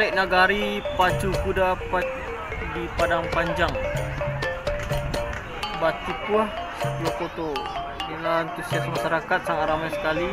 balik nagari pacu kuda di Padang Panjang. Batik Puah, Lokoto. Inilah antusias masyarakat, sangat ramai sekali.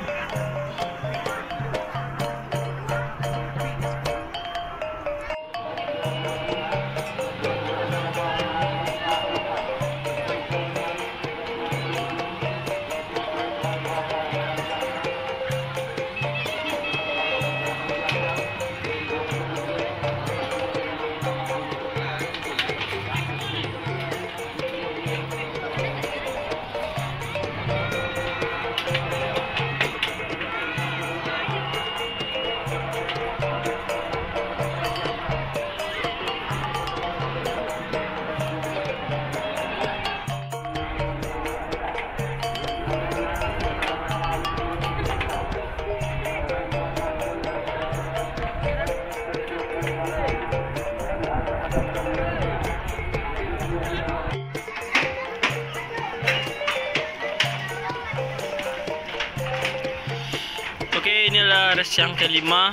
Oke, inilah race yang kelima,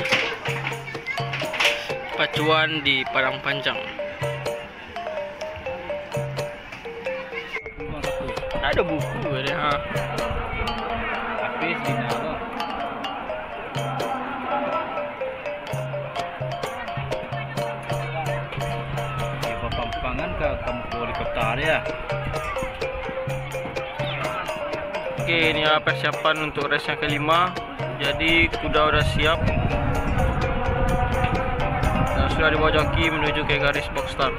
pacuan di Padang Panjang. Ada buku ya. Habis di nalo. Ya, pampangan ke kampung helikopter ya. Oke, inilah persiapan untuk race yang kelima. Jadi kuda udah siap dan sudah dibawa joki menuju ke garis box start.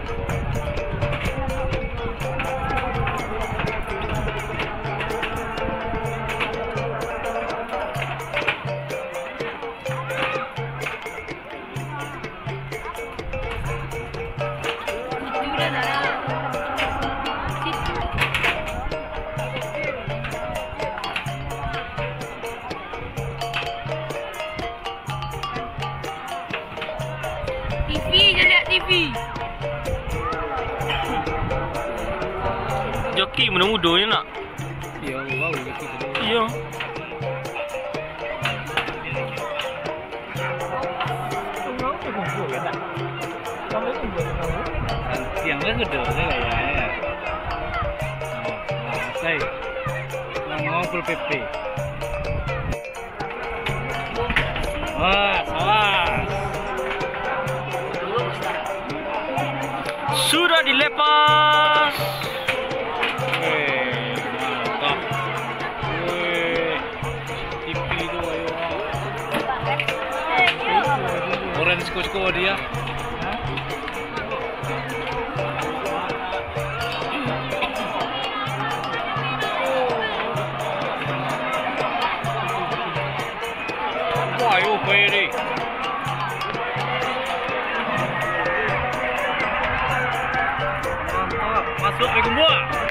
TV, jangan lihat TV. Joki muda-muda ni nak. Ya, wow, joki tu. Iya. Tiang dia gede saya ya. Saya ngomong PP. Wah, salah. Sudah dilepas. Mantap. TV itu ayo. Orang sko dia. Wah, yo pede. Mantap, masuk ke gembok.